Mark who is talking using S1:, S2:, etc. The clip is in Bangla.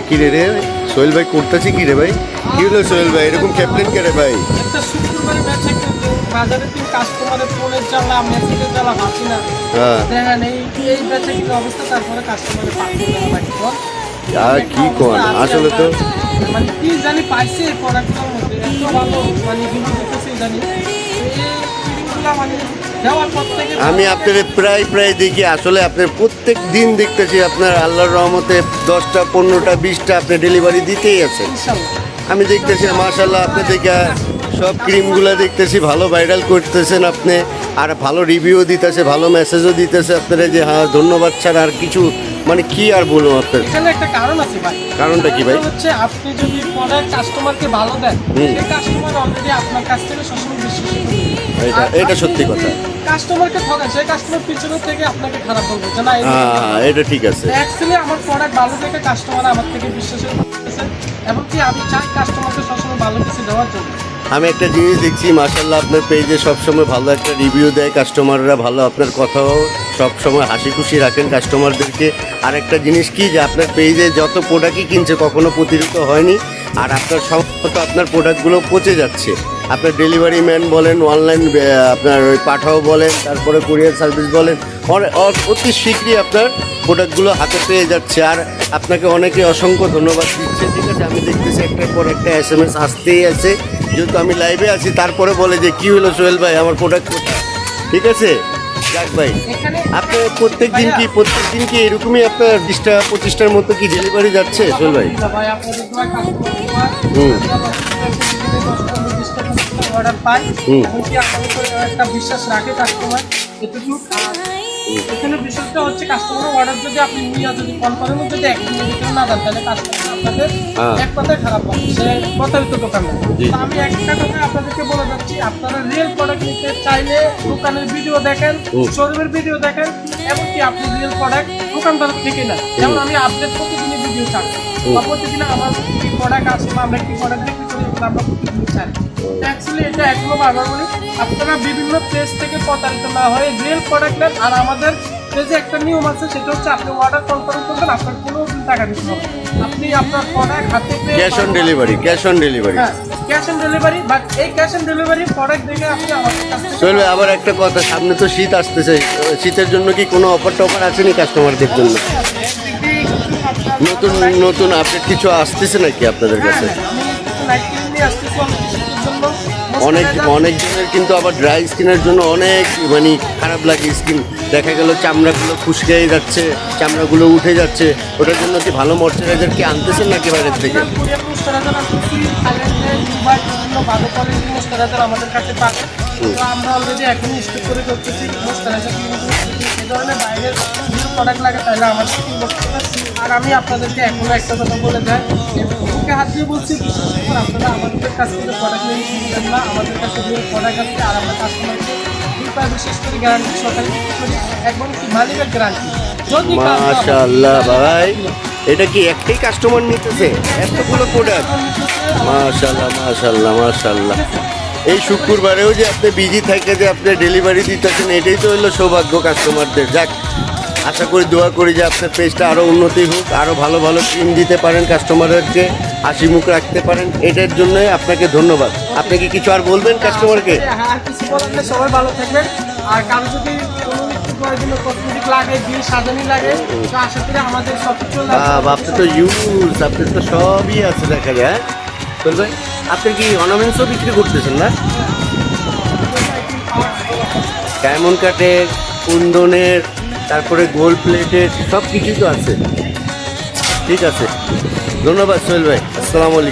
S1: কিরে রে সোহেল ভাই করতেছি কি রে ভাই? কি হলো সোহেল ভাই, এরকম ক্যাপ্টেন কে রে ভাই?
S2: একটা শুক্রবারে ম্যাচে কিন্তু বাজারে তিন কাস্টমারের ফোনের জ্বালা মেসেজের জ্বালা ভাবছি না।
S1: হ্যাঁ
S2: দেখেন এই ম্যাচে কিন্তু অবস্থা, তারপরে কাস্টমারের পাঠিয়ে দেওয়া লাগে
S1: আর কি কোন আসলে তো
S2: মানে কি জানি পাইছে এই প্রোডাক্টটার মধ্যে এত ভালো, মানে ভিডিও দেখতেছি জানি এই ফিলিংগুলো মানে দেওয়ার পর থেকে
S1: আমি আপনার প্রায় দেখি, আসলে আপনার প্রত্যেক দিন দেখতেছি আপনার আল্লাহর রহমতে 10টা 15টা 20টা আপনি ডেলিভারি দিতেই আছেন।
S2: ইনশাল্লাহ
S1: আমি দেখতেছি মাশাআল্লাহ আপনি দেখে সব ক্রিমগুলো দেখতেছি ভালো ভাইরাল করতেছেন আপনি, আর ভালো রিভিউ দিতেছে, ভালো মেসেজও দিতেছে আপনারা যে হ্যাঁ ধন্যবাদ ছাড়া আর কিছু মানে কি আর বলবো আপনার।
S2: এখানে একটা কারণ আছে ভাই।
S1: কারণটা কি ভাই?
S2: হচ্ছে আপনি যদি প্রোডাক্ট কাস্টমারকে ভালো দেন, সেই কাস্টমার অলরেডি আপনার কাছ থেকে সবসময় বিশ্বাস করবে।
S1: এটা সত্যি কথা।
S2: কাস্টমারকে ঠকান, সেই কাস্টমার পিছনের থেকে আপনাকে খারাপ বলবে যে না
S1: হ্যাঁ এটা ঠিক আছে।
S2: অ্যাকচুয়ালি আমার প্রোডাক্ট ভালো থেকে কাস্টমার আমার থেকে বিশ্বাসের করতেছে, এবং কি আমি চাই কাস্টমারকে সবসময় ভালো কিছু দেওয়ার জন্য।
S1: আমি একটা জিনিস দেখছি মাশাআল্লাহ আপনার পেজে সবসময় ভালো একটা রিভিউ দেয় কাস্টমাররা, ভালো আপনার কথাও সবসময় হাসি খুশি রাখেন কাস্টমারদেরকে। আর একটা জিনিস কি যে আপনার পেজে যত প্রোডাক্টই কিনছে কখনো প্রতিরিত হয়নি, আর আপনার সম্ভবত আপনার প্রোডাক্টগুলো পচে যাচ্ছে। আপনার ডেলিভারি ম্যান বলেন, অনলাইন আপনার ওই পাঠাও বলেন, তারপরে কুরিয়ার সার্ভিস বলেন, অতি শীঘ্রই আপনার প্রোডাক্টগুলো হাতে পেয়ে যাচ্ছে। আর আপনাকে অনেকে অসংখ্য ধন্যবাদ দিচ্ছে। ঠিক আছে, আমি দেখতেছি একটার পর একটা SMS আসতেই আছে, যেহেতু আমি লাইভে আছি। তারপরে বলে যে কি হলো সোহেল ভাই আমার প্রোডাক্ট কোথায়? ঠিক আছে যাক ভাই, আপনি প্রত্যেক দিন কি এরকমই আপনার 20টা 25টার মতো কি ডেলিভারি যাচ্ছে সোহেল ভাই?
S2: অর্ডার পাই, এমনকি আমাদের উপরে একটা বিশ্বাস রাখে কাস্টমার এটুকু। এখানে বিষয়টা হচ্ছে কাস্টমার অর্ডার যদি আপনি নিয়ে যদি কনফার্মে যদি একদিনের ভিতরে না দেন, তাহলে কাস্টমার আপনাদের এক কথায় খারাপ পাবে, সে প্রতারিত দোকানে। আমি একটা কথা আপনাদেরকে বলে যাচ্ছি, আপনারা রিয়েল প্রোডাক্ট নিতে চাইলে দোকানের ভিডিও দেখেন, শোরুমের ভিডিও দেখেন, এমনকি আপনি রিয়েল প্রোডাক্ট দোকানদার থেকে না। যেমন আমি আপডেট প্রতিদিনই ভিডিও চাই, বা প্রতিদিন আমার কি প্রোডাক্ট আছে বা আমরা কি প্রোডাক্ট বিক্রি করি আমরা প্রতিদিন চাই। অ্যাকচুয়ালি এটা এখনো বারবার বলি, আপনারা বিভিন্ন পেজ থেকে প্রতারিত না হয়ে রিয়েল প্রোডাক্ট নেন। আর আমাদের পেজে একটা নিয়ম আছে, সেটা হচ্ছে আপনি অর্ডার কনফার্ম করবেন, আপনার কোনো টাকা দিতে হবে। আপনি আপনার প্রোডাক্ট হাতে পেয়ে
S1: cash on delivery
S2: cash on delivery, but এই ক্যাশ অন ডেলিভারি প্রোডাক্ট দেখে আপনি আমাদের কাছ থেকে
S1: সোহেল ভাই আবার একটা কথা, সামনে তো শীত আসতেছে, শীতের জন্য কি কোনো অফার টফার আসেনি কাস্টমারদের জন্য? নতুন নতুন আপডেট কিছু আসতেছে নাকি আপনাদের কাছে? অনেক জনের কিন্তু আবার ড্রাই স্কিনের জন্য অনেক মানে খারাপ লাগে স্কিন, দেখা গেল চামড়াগুলো খুশকে যাচ্ছে, চামড়াগুলো উঠে যাচ্ছে, ওটার জন্য কি ভালো ময়শ্চারাইজার কি আনতেছেন নাকি বাইরের থেকে?
S2: আমাদের কাছে পাবে, আমরা অলরেডি এখন স্টক করে করতেছি ময়শ্চারাইজার। এই ধরনের বাইরের প্রোডাক্ট লাগে তাহলে আমাদের আর আমি আপনাদেরকে এখনো একটা কথা বলে যাই, বুকে হাত দিয়ে বলছি, বিশেষ করে আপনারা আমাদের কাছ থেকে প্রোডাক্ট নিয়ে কিনবেন না। আমাদের কাছে যে প্রোডাক্ট আছে আর আমরা কাস্টমারকে বিশেষ করে গ্যারান্টি সরকারি একদম কি মালিকের গ্যারান্টি। যদি
S1: মাশাআল্লাহ ভাই, এটা কি একটাই কাস্টমার নিতেছে এতগুলো প্রোডাক্ট? মাশাআল্লাহ। এই শুক্রবারেও যে আপনি বিজি থাকে যে আপনি ডেলিভারি দিতেছেন, এটাই তো হলো সৌভাগ্য কাস্টমারদের। যাক, আশা করি দোয়া করি যে আপনার পেজটা আরও উন্নতি হোক, আরও ভালো ক্রিম দিতে পারেন, কাস্টমারদেরকে হাসি মুখ রাখতে পারেন। এটার জন্যই আপনাকে ধন্যবাদ। আপনি কি কিছু আর বলবেন কাস্টমারকে?
S2: আর কিছু বলার নেই, সবাই ভালো থাকবেন। আর কারো যদি কোনো কসমেটিক লাগে, বিয়ে সাজানি লাগে, তো আশা করি আমাদের সব কিছু
S1: আপনি তো আপনার তো সবই আছে দেখা যায়। বলবেন আপনি কি অর্নামেন্টসও বিক্রি করতেছেন না? ডায়মন্ড কাটের, কুন্দনের, তারপরে গোল্ড প্লেটের সব কিছুই তো আছে। ঠিক আছে, ধন্যবাদ সোহেল ভাই, আসসালামু আলাইকুম।